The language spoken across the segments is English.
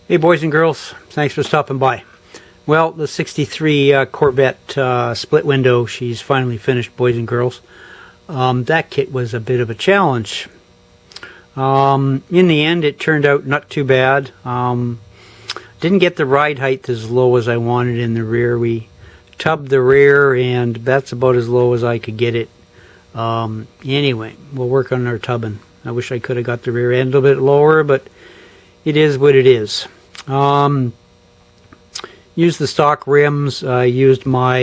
Hey boys and girls, thanks for stopping by. Well, the 63 Corvette split window, she's finally finished, boys and girls. That kit was a bit of a challenge. In the end, it turned out not too bad. Didn't get the ride height as low as I wanted in the rear. We tubbed the rear, and that's about as low as I could get it. Anyway, we'll work on our tubbing. I wish I could have got the rear end a little bit lower, but it is what it is. Used the stock rims. I used my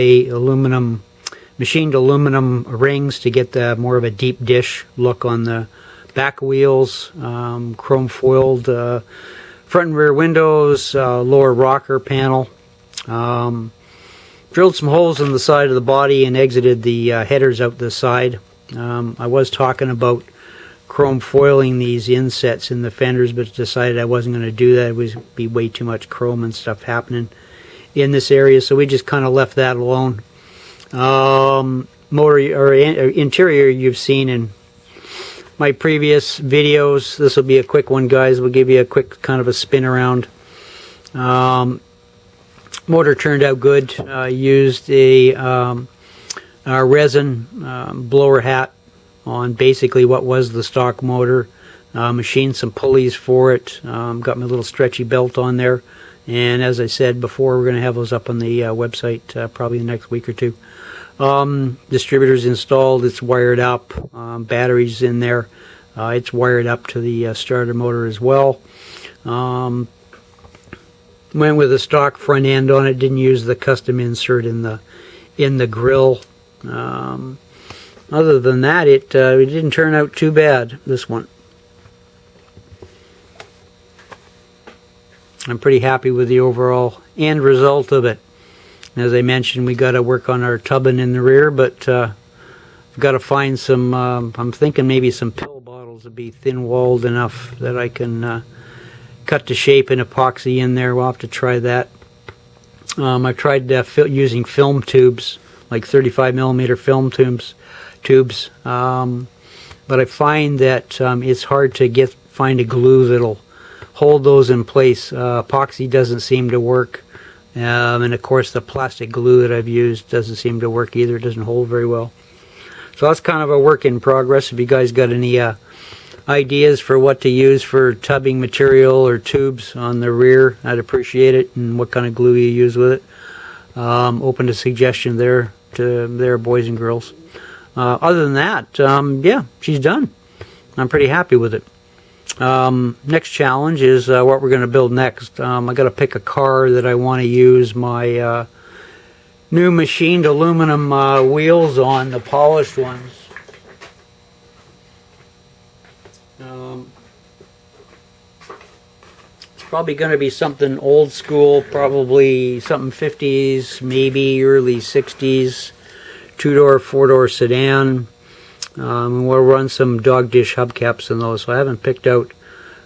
machined aluminum rings to get the more of a deep dish look on the back wheels. Chrome foiled front and rear windows, lower rocker panel. Drilled some holes in the side of the body and exited the headers out the side. I was talking about chrome foiling these insets in the fenders, but decided I wasn't going to do that. It would be way too much chrome and stuff happening in this area, so we just kind of left that alone. Interior you've seen in my previous videos. This will be a quick one, guys. We'll give you a quick kind of a spin around. Motor turned out good. Used a resin blower hat on basically what was the stock motor. Machined some pulleys for it. Got my little stretchy belt on there, and as I said before, we're going to have those up on the website probably the next week or two. Distributors installed. It's wired up. Batteries in there. It's wired up to the starter motor as well. Went with a stock front end on it. Didn't use the custom insert in the grill. Other than that, it didn't turn out too bad, this one. I'm pretty happy with the overall end result of it. As I mentioned, we got to work on our tubbing in the rear, but we've got to find some, I'm thinking maybe some pill bottles would be thin-walled enough that I can cut to shape and epoxy in there. We'll have to try that. I've tried using film tubes, like 35mm film tubes, but I find that it's hard to find a glue that'll hold those in place. Epoxy doesn't seem to work, and of course the plastic glue that I've used doesn't seem to work either. It doesn't hold very well. So that's kind of a work in progress. If you guys got any ideas for what to use for tubbing material or tubes on the rear, I'd appreciate it, and what kind of glue you use with it. Open to suggestion there, boys and girls. Other than that, yeah, she's done. I'm pretty happy with it. Next challenge is what we're going to build next. I got to pick a car that I want to use my new machined aluminum wheels on, the polished ones. It's probably going to be something old school, probably something 50s, maybe early 60s. Two-door, four-door sedan. We'll run some dog dish hubcaps in those. So I haven't picked out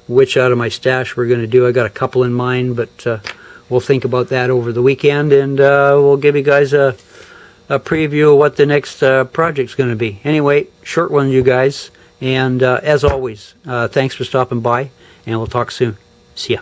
which out of my stash we're going to do. I got a couple in mind, but we'll think about that over the weekend, and we'll give you guys a preview of what the next project's going to be. Anyway, short one, you guys. And as always, thanks for stopping by, and we'll talk soon. See ya.